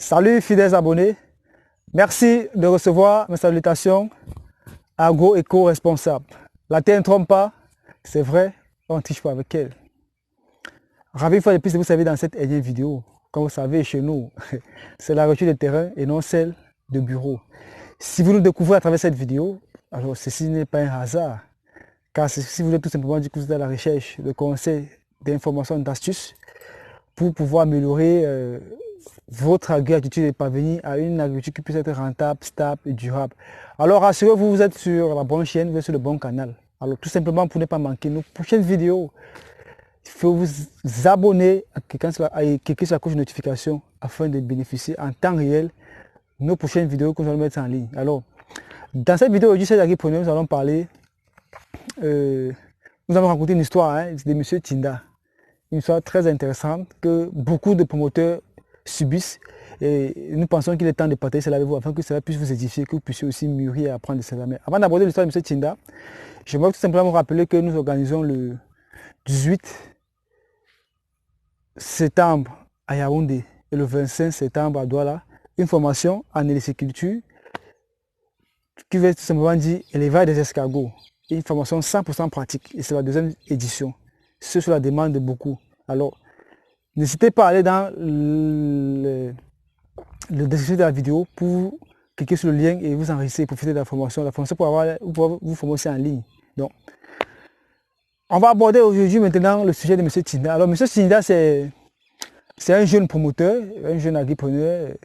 Salut fidèles abonnés, merci de recevoir mes salutations agro-éco-responsable. La terre ne trompe pas, c'est vrai, on ne triche pas avec elle. Ravi une fois de plus de vous servir dans cette énième vidéo. Comme vous savez, chez nous, c'est la rupture de terrain et non celle de bureau. Si vous nous découvrez à travers cette vidéo, alors ceci n'est pas un hasard. Car si vous êtes tout simplement du coup à la recherche de conseils, d'informations, d'astuces pour pouvoir améliorer votre agriculture et parvenir à une agriculture qui puisse être rentable, stable et durable. Alors rassurez-vous, vous êtes sur la bonne chaîne, vous êtes sur le bon canal. Alors tout simplement pour ne pas manquer nos prochaines vidéos, il faut vous abonner à cliquer sur la cloche de notification afin de bénéficier en temps réel de nos prochaines vidéos que nous allons mettre en ligne. Alors, dans cette vidéo aujourd'hui, nous allons parler, nous allons raconter une histoire de M. Tinda. Une histoire très intéressante que beaucoup de promoteurs subissent et nous pensons qu'il est temps de partager cela avec vous afin que cela puisse vous édifier, que vous puissiez aussi mûrir et apprendre de cela. Mais avant d'aborder l'histoire de M. Tinda, j'aimerais tout simplement vous rappeler que nous organisons le 18 septembre à Yaoundé et le 25 septembre à Douala une formation en héliciculture qui veut tout simplement dire élevage des escargots. Une formation 100% pratique et c'est la deuxième édition. Ce sur la demande de beaucoup. Alors, n'hésitez pas à aller dans le description de la vidéo pour cliquer sur le lien et vous enregistrer et profiter de la formation. La formation pour vous former aussi en ligne. Donc, on va aborder aujourd'hui maintenant le sujet de M. Tinda. Alors, M. Tinda, c'est un jeune promoteur, un jeune agripreneur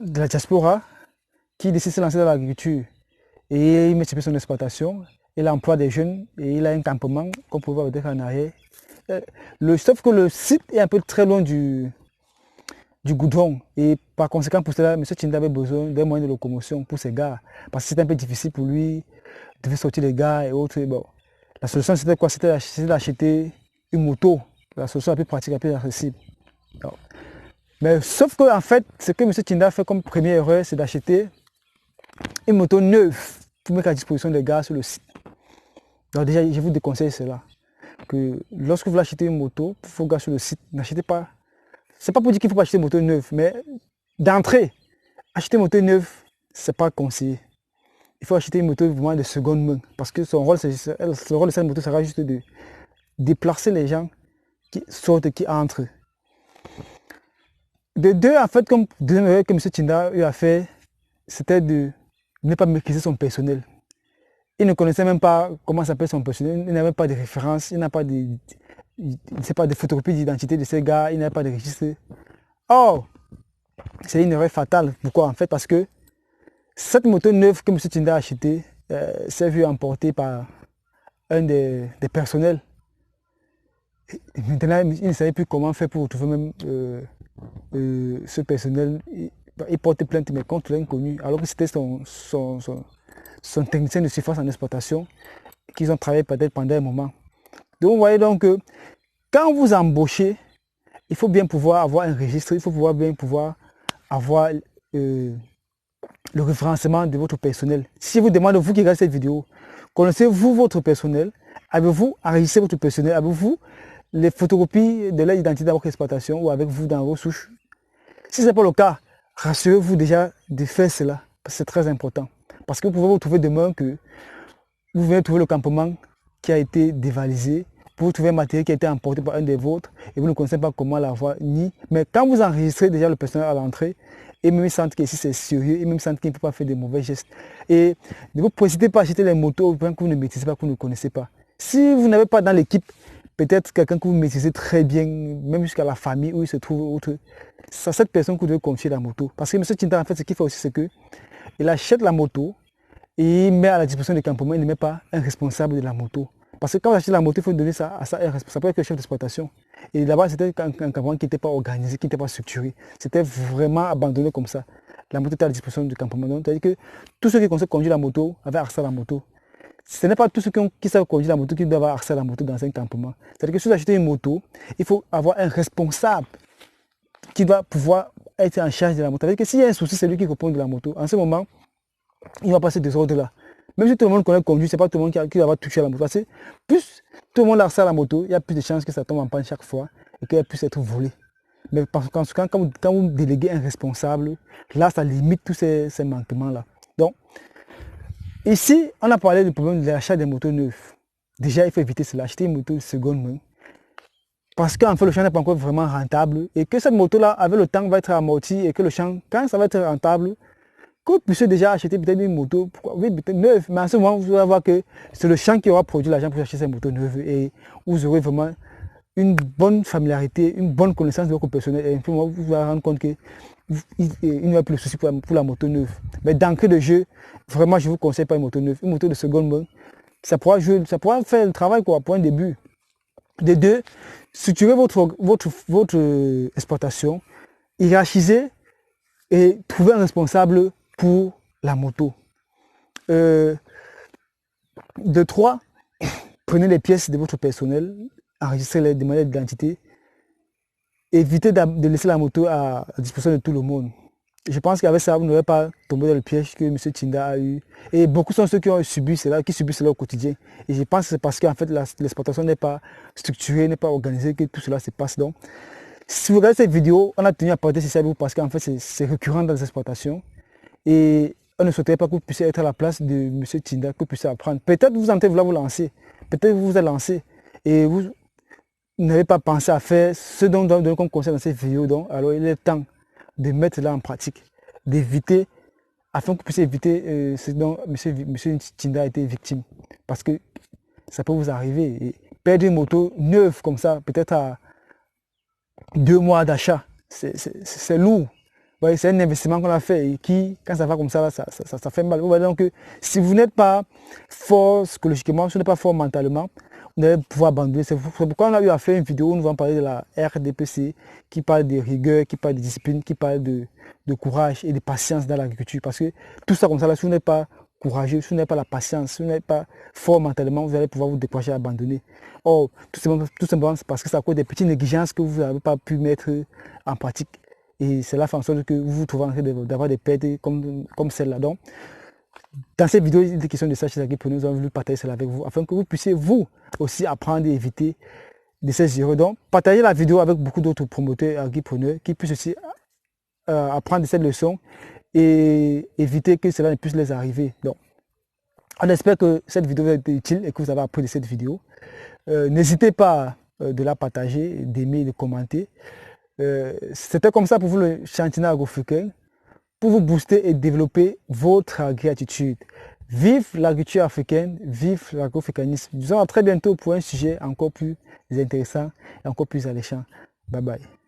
de la diaspora qui décide de se lancer dans l'agriculture. Et il met sur son exploitation, il emploie des jeunes et il a un campement qu'on peut voir peut-être en arrière. Sauf que le site est un peu très loin du goudron et par conséquent pour cela, M. Tinda avait besoin d'un moyen de locomotion pour ses gars parce que c'était un peu difficile pour lui, il devait sortir les gars et autres. Bon. La solution c'était quoi? C'était d'acheter une moto, la solution la plus pratique, la plus accessible. Donc, mais sauf que en fait, ce que M. Tinda a fait comme première erreur, c'est d'acheter une moto neuve pour mettre à disposition des gars sur le site. Donc déjà, je vous déconseille cela. Que lorsque vous achetez une moto, pour vos gars sur le site, n'achetez pas. C'est pas pour dire qu'il faut pas acheter une moto neuve, mais d'entrée, acheter une moto neuve, c'est pas conseillé. Il faut acheter une moto vraiment de seconde main. Parce que le rôle de cette moto sera juste de déplacer les gens qui sortent et qui entrent. De deux, en fait, comme deuxième erreur que M. Tinda a fait, c'était de ne pas maîtriser son personnel. Il ne connaissait même pas comment s'appelle son personnel, il n'avait pas de référence, il n'a pas de, de photocopies d'identité de ces gars, il n'a pas de registre. Or, c'est une erreur fatale. Pourquoi? En fait, parce que cette moto neuve que M. Tinda a achetée s'est vue emportée par un des personnels. Et maintenant, il ne savait plus comment faire pour retrouver même ce personnel. Il portait plainte mais contre l'inconnu, alors que c'était son technicien de surface en exploitation, qu'ils ont travaillé peut-être pendant un moment. Donc vous voyez donc que quand vous embauchez, il faut bien pouvoir avoir un registre, il faut bien pouvoir avoir le référencement de votre personnel. Si je vous demande, vous qui regardez cette vidéo, connaissez-vous votre personnel? Avez-vous enregistré votre personnel? Avez-vous les photocopies de leur identité dans votre exploitation ou avec vous dans vos souches? Si ce n'est pas le cas, rassurez-vous déjà de faire cela, parce que c'est très important. Parce que vous pouvez vous trouver demain que vous venez trouver le campement qui a été dévalisé, vous trouvez un matériel qui a été emporté par un des vôtres et vous ne connaissez pas comment l'avoir ni. Mais quand vous enregistrez déjà le personnel à l'entrée, et même ils sentent que ici c'est sérieux, et même ils sentent qu'il ne faut pas faire de mauvais gestes. Et ne vous précipitez pas à acheter les motos que vous ne maîtrisez pas, que vous ne connaissez pas. Si vous n'avez pas dans l'équipe peut-être quelqu'un que vous maîtrisez très bien, même jusqu'à la famille où il se trouve autre, c'est à cette personne que vous devez confier la moto. Parce que M. Tinda, en fait, ce qu'il fait aussi, c'est qu'il achète la moto et il met à la disposition du campement, il ne met pas un responsable de la moto. Parce que quand vous achetez la moto, il faut donner ça à un responsable, ça peut être le chef d'exploitation. Et là-bas, c'était un campement qui n'était pas organisé, qui n'était pas structuré. C'était vraiment abandonné comme ça. La moto était à la disposition du campement. Donc, c'est-à-dire que tous ceux qui connaissent conduire la moto avaient accès à la moto. Ce n'est pas tous ceux qui savent conduire la moto qui doivent avoir accès à la moto dans un campement. C'est-à-dire que si vous achetez une moto, il faut avoir un responsable qui doit pouvoir être en charge de la moto. C'est-à-dire que s'il y a un souci, c'est lui qui répond de la moto. En ce moment, il va passer des ordres là. Même si tout le monde connaît conduire, ce n'est pas tout le monde qui va toucher à la moto. Parce que plus tout le monde a accès à la moto, il y a plus de chances que ça tombe en panne chaque fois et qu'elle puisse être volée. Mais parce que quand vous déléguez un responsable, là, ça limite tous ces manquements-là. Donc, ici, on a parlé du problème de l'achat des motos neuves. Déjà, il faut éviter cela, acheter une moto de seconde main. Parce qu'en fait, le champ n'est pas encore vraiment rentable et que cette moto-là, avec le temps, va être amortie et que le champ, quand ça va être rentable, que vous puissiez déjà acheter peut-être une moto, oui, peut-être neuve, mais en ce moment, vous allez voir que c'est le champ qui aura produit l'argent pour acheter cette moto neuve et vous aurez vraiment une bonne familiarité, une bonne connaissance de votre personnel et vous vous allez rendre compte qu'il n'y a plus de souci pour la moto neuve. Mais d'entrée de jeu, vraiment, je ne vous conseille pas une moto neuve. Une moto de seconde main, ça pourra faire le travail quoi, pour un début. De deux, structurez votre exploitation, hiérarchisez et trouvez un responsable pour la moto. De trois, prenez les pièces de votre personnel, enregistrez-les, demandez d'identité, évitez de laisser la moto à disposition de tout le monde. Je pense qu'avec ça, vous n'aurez pas tombé dans le piège que M. Tchinda a eu. Et beaucoup sont ceux qui ont subi cela, qui subissent cela au quotidien. Et je pense que c'est parce qu'en fait, l'exploitation n'est pas structurée, n'est pas organisée, que tout cela se passe. Donc, si vous regardez cette vidéo, on a tenu à porter ceci à vous parce qu'en fait, c'est récurrent dans les exploitations. Et on ne souhaiterait pas que vous puissiez être à la place de M. Tchinda, que vous puissiez apprendre. Peut-être vous sentez vouloir vous lancer. Peut-être vous vous êtes lancé. Et vous n'avez pas pensé à faire ce dont on conseille dans cette vidéo. Donc, alors, il est temps de mettre cela en pratique, d'éviter, afin que vous puissiez éviter ce dont M. Tchinda a été victime. Parce que ça peut vous arriver. Et perdre une moto neuve comme ça, peut-être à 2 mois d'achat, c'est lourd. Ouais, c'est un investissement qu'on a fait et qui, quand ça va comme ça, ça fait mal. Vous voyez donc que si vous n'êtes pas fort psychologiquement, si vous n'êtes pas fort mentalement, vous allez pouvoir abandonner. C'est pourquoi on a eu à faire une vidéo où nous allons parler de la RDPC, qui parle de rigueur, qui parle de discipline, qui parle de courage et de patience dans l'agriculture. Parce que tout ça comme ça, là, si vous n'êtes pas courageux, si vous n'avez pas la patience, si vous n'êtes pas fort mentalement, vous allez pouvoir vous décourager et abandonner. Or, tout simplement, c'est parce que c'est à cause des petites négligences que vous n'avez pas pu mettre en pratique. Et cela fait en sorte que vous vous trouvez en train d'avoir des pertes comme celle-là. Donc, dans cette vidéo, il est question de ça chez Agripreneur. Nous avons voulu partager cela avec vous afin que vous puissiez vous aussi apprendre et éviter de ces erreurs. Donc, partagez la vidéo avec beaucoup d'autres promoteurs agripreneurs qui puissent aussi apprendre de cette leçon et éviter que cela ne puisse les arriver. Donc, on espère que cette vidéo vous a été utile et que vous avez appris de cette vidéo. N'hésitez pas de la partager, d'aimer, de commenter. C'était comme ça pour vous le Chantina Agro-Africain, pour vous booster et développer votre agri-attitude. Vive l'agriculture africaine, vive l'agro-africanisme. Nous allons à très bientôt pour un sujet encore plus intéressant et encore plus alléchant. Bye bye.